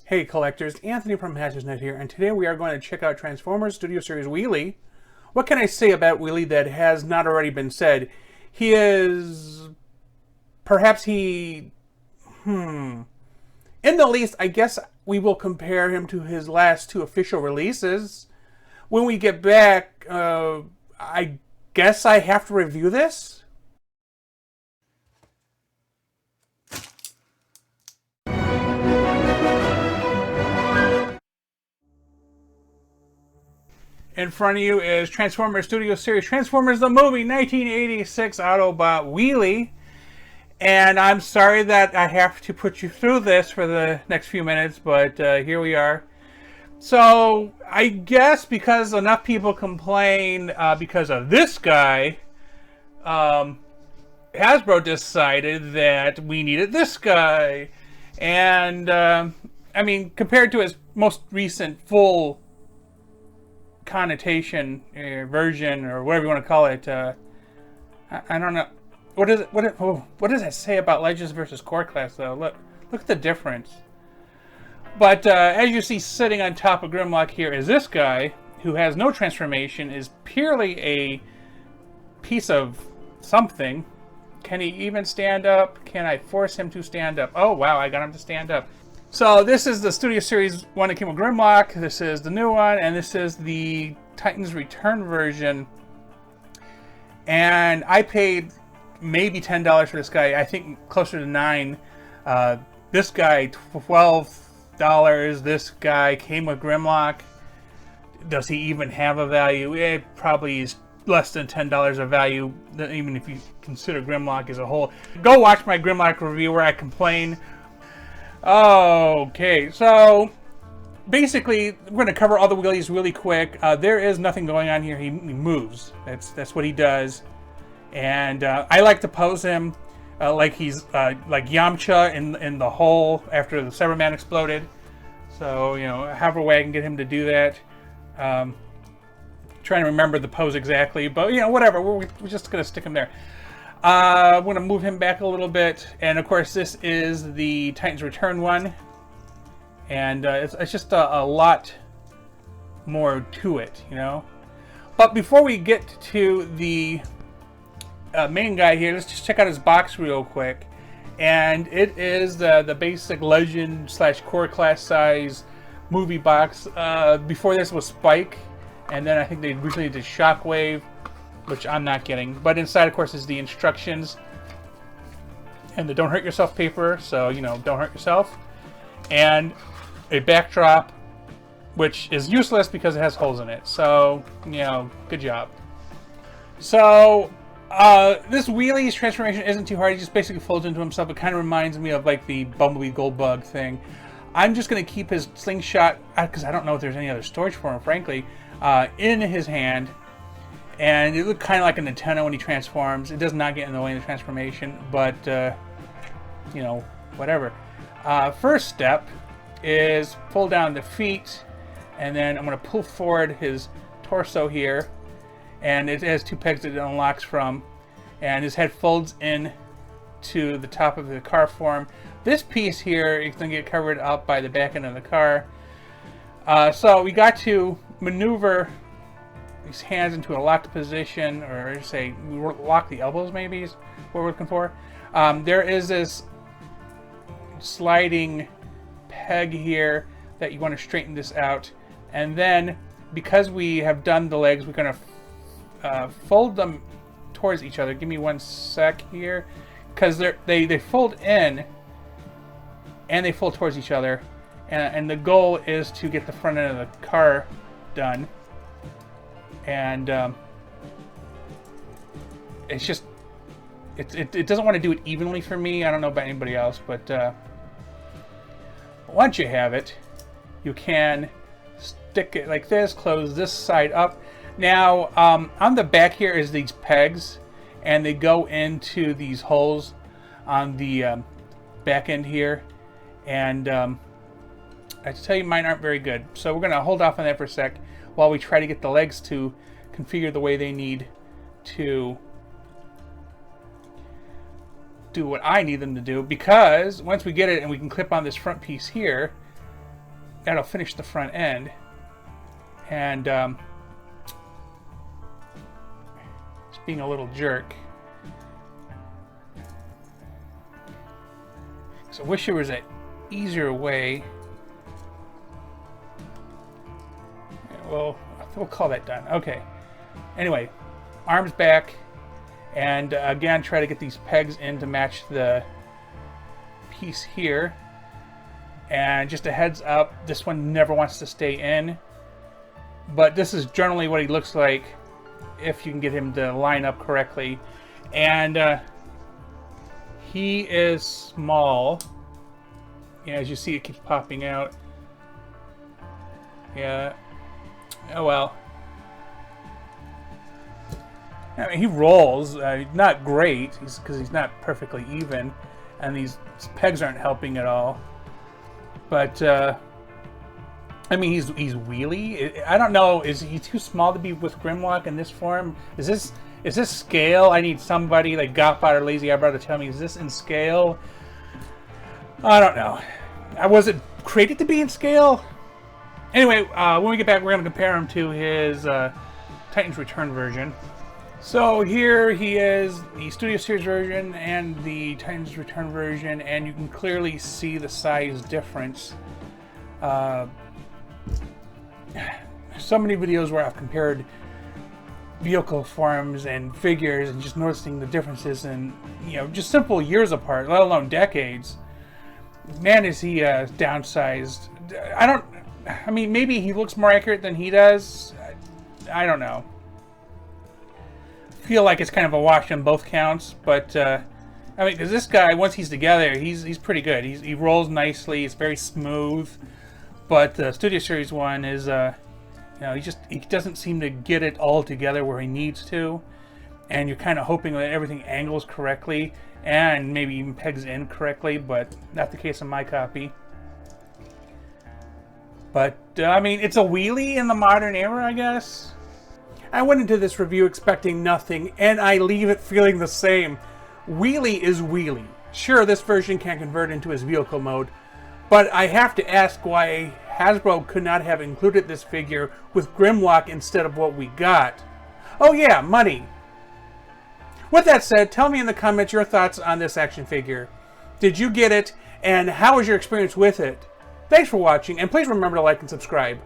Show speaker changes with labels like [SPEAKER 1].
[SPEAKER 1] Hey collectors, Anthony from HatchersNet here, and today we are going to check out Transformers Studio Series Wheelie. What can I say about Wheelie that has not already been said? He is... perhaps he... In the least, I guess we will compare him to his last two official releases. When we get back, I guess I have to review this? In front of you is Transformers Studio Series Transformers the Movie 1986 Autobot Wheelie. And I'm sorry that I have to put you through this for the next few minutes, but here we are. So, I guess because enough people complain because of this guy, Hasbro decided that we needed this guy. And, I mean, compared to his most recent full connotation version, or whatever you want to call it, I don't know. What does that say about Legends versus Core Class, though? Look at the difference. But as you see sitting on top of Grimlock here is this guy, who has no transformation, is purely a piece of something. Can he even stand up? Can I force him to stand up? Oh wow, I got him to stand up. So this is the Studio Series one that came with Grimlock, this is the new one, and this is the Titans Return version. And I paid maybe $10 for this guy, I think closer to $9. This guy, $12. This guy came with Grimlock. Does he even have a value? It probably is less than $10 of value, even if you consider Grimlock as a whole. Go watch my Grimlock review where I complain. Okay, so basically we're going to cover all the wheelies really quick. There is nothing going on here. He moves. That's what he does. And I like to pose him like he's like Yamcha in the hole after the Cyberman exploded. So, you know, however way I can get him to do that. Trying to remember the pose exactly, but you know, whatever. We're just going to stick him there. I'm going to move him back a little bit, and of course this is the Titans Return one, and it's just a lot more to it, you know. But before we get to the main guy here, let's just check out his box real quick. And it is the basic Legend / Core Class size movie box. Before this was Spike, and then I think they recently did Shockwave, which I'm not getting. But inside, of course, is the instructions and the don't hurt yourself paper, so, you know, don't hurt yourself. And a backdrop, which is useless because it has holes in it. So, you know, good job. So, this Wheelie's transformation isn't too hard. He just basically folds into himself. It kind of reminds me of, like, the Bumblebee Goldbug thing. I'm just going to keep his slingshot, because I don't know if there's any other storage for him, frankly, in his hand. And it looked kind of like a Nintendo when he transforms. It does not get in the way of the transformation, but, you know, whatever. First step is pull down the feet, and then I'm going to pull forward his torso here. And it has two pegs that it unlocks from. And his head folds in to the top of the car form. This piece here is going to get covered up by the back end of the car. So we got to maneuver his hands into a locked position, or say lock the elbows, maybe is what we're looking for. There is this sliding peg here that you want to straighten this out, and then because we have done the legs, we're going to fold them towards each other. Give me one sec here, because they fold in and they fold towards each other, and the goal is to get the front end of the car done. And it's just it doesn't want to do it evenly for me. I don't know about anybody else, but once you have it, you can stick it like this, close this side up. Now on the back here is these pegs, and they go into these holes on the back end here, and I tell you, mine aren't very good, so we're gonna hold off on that for a sec while we try to get the legs to configure the way they need to do what I need them to do, because once we get it and we can clip on this front piece here, that'll finish the front end. And it's being a little jerk. So I wish there was an easier way. Well, we'll call that done. Okay. Anyway, arms back, and again, try to get these pegs in to match the piece here. And just a heads up, this one never wants to stay in, but this is generally what he looks like if you can get him to line up correctly. And he is small. Yeah, as you see, it keeps popping out. Yeah. Oh well. I mean, he rolls. Not great, because he's not perfectly even, and these pegs aren't helping at all. But I mean, he's wheelie. I don't know. Is he too small to be with Grimlock in this form? Is this scale? I need somebody like Gopbot or Lazy Eyebrow to tell me, is this in scale? I don't know. Was it created to be in scale? Anyway, when we get back, we're going to compare him to his Titans Return version. So here he is, the Studio Series version and the Titans Return version, and you can clearly see the size difference. So many videos where I've compared vehicle forms and figures and just noticing the differences in, just simple years apart, let alone decades. Man, is he downsized. I mean, maybe he looks more accurate than he does. I don't know. I feel like it's kind of a wash on both counts, but I mean, because this guy, once he's together, he's pretty good. He rolls nicely. It's very smooth. But the Studio Series one is, he doesn't seem to get it all together where he needs to, and you're kind of hoping that everything angles correctly and maybe even pegs in correctly, but not the case on my copy. But I mean, it's a wheelie in the modern era, I guess. I went into this review expecting nothing, and I leave it feeling the same. Wheelie is wheelie. Sure, this version can convert into his vehicle mode, but I have to ask why Hasbro could not have included this figure with Grimlock instead of what we got. Oh yeah, money. With that said, tell me in the comments your thoughts on this action figure. Did you get it, and how was your experience with it? Thanks for watching, and please remember to like and subscribe.